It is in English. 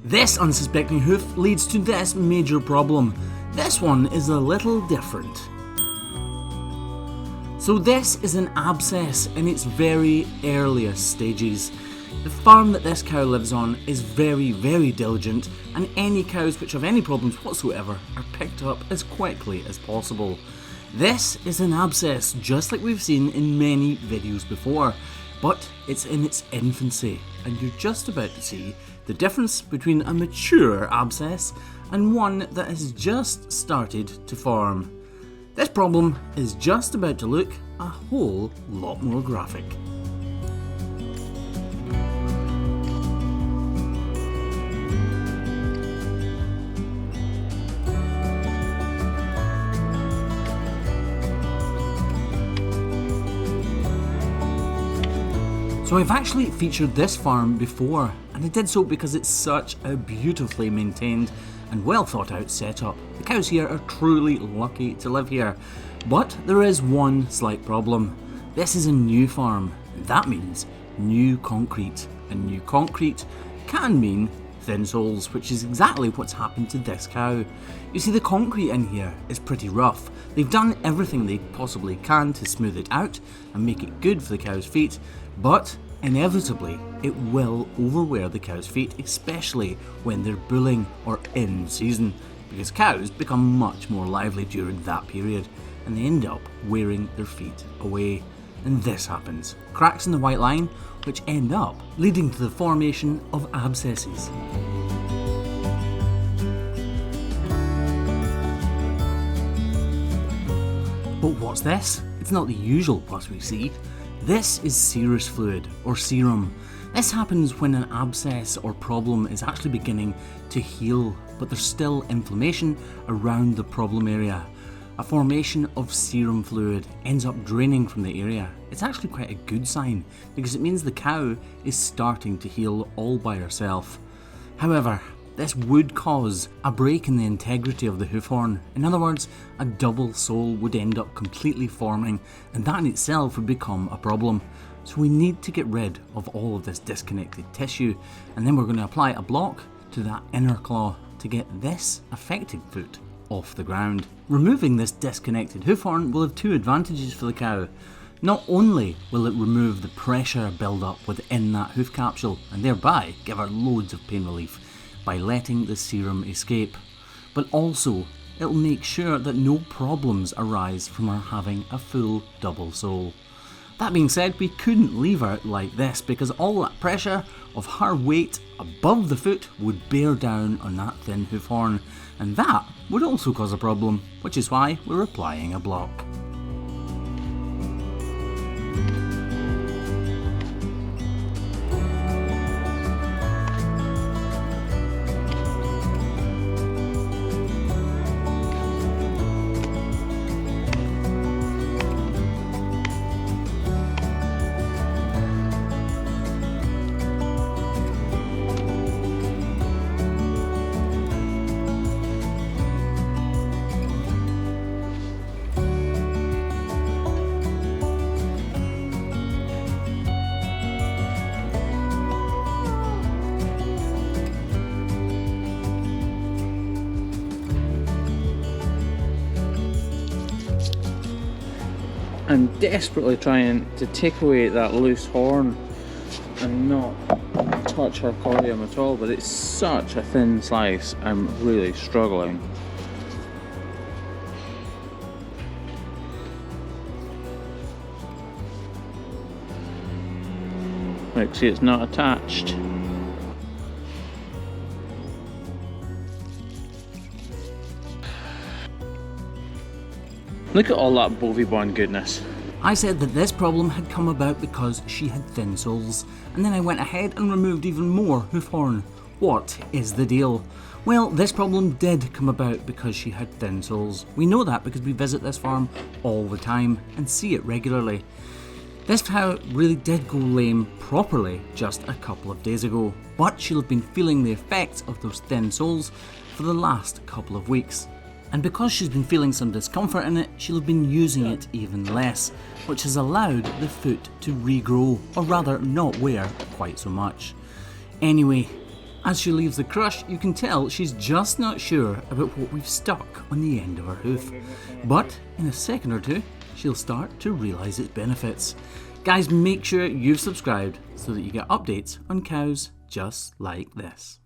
This unsuspecting hoof leads to this major problem. This one is a little different. So this is an abscess in its very earliest stages. The farm that this cow lives on is very diligent, and any cows which have any problems whatsoever are picked up as quickly as possible. This is an abscess just like we've seen in many videos before, but it's in its infancy, and you're just about to see the difference between a mature abscess and one that has just started to form. This problem is just about to look a whole lot more graphic. So I've actually featured this farm before, and I did so because it's such a beautifully maintained and well thought out setup. The cows here are truly lucky to live here, but there is one slight problem. This is a new farm, and that means new concrete, and new concrete can mean thin soles, which is exactly what's happened to this cow. You see, the concrete in here is pretty rough. They've done everything they possibly can to smooth it out and make it good for the cow's feet, but inevitably it will overwear the cow's feet, especially when they're bulling or in season, because cows become much more lively during that period and they end up wearing their feet away. And this happens. Cracks in the white line, which end up leading to the formation of abscesses. But what's this? It's not the usual pus we see. This is serous fluid, or serum. This happens when an abscess or problem is actually beginning to heal, but there's still inflammation around the problem area. A formation of serum fluid ends up draining from the area. It's actually quite a good sign, because it means the cow is starting to heal all by herself. However, this would cause a break in the integrity of the hoof horn. In other words, a double sole would end up completely forming, and that in itself would become a problem. So we need to get rid of all of this disconnected tissue, and then we're going to apply a block to that inner claw to get this affected foot off the ground. Removing this disconnected hoof horn will have two advantages for the cow. Not only will it remove the pressure build up within that hoof capsule and thereby give her loads of pain relief by letting the serum escape, but also it'll make sure that no problems arise from her having a full double sole. That being said, we couldn't leave her like this, because all that pressure of her weight above the foot would bear down on that thin hoof horn, and that would also cause a problem, which is why we're applying a block. I'm desperately trying to take away that loose horn and not touch her corium at all, but it's such a thin slice, I'm really struggling. Like, see, it's not attached. Look at all that BoviBond goodness. I said that this problem had come about because she had thin soles, and then I went ahead and removed even more hoof horn. What is the deal? Well, this problem did come about because she had thin soles. We know that because we visit this farm all the time and see it regularly. This cow really did go lame properly just a couple of days ago, but she'll have been feeling the effects of those thin soles for the last couple of weeks. And because she's been feeling some discomfort in it, she'll have been using it even less, which has allowed the foot to regrow, or rather not wear quite so much. Anyway, As she leaves the crush, you can tell she's just not sure about what we've stuck on the end of her hoof. But in a second or two, she'll start to realise its benefits. Guys, make sure you've subscribed so that you get updates on cows just like this.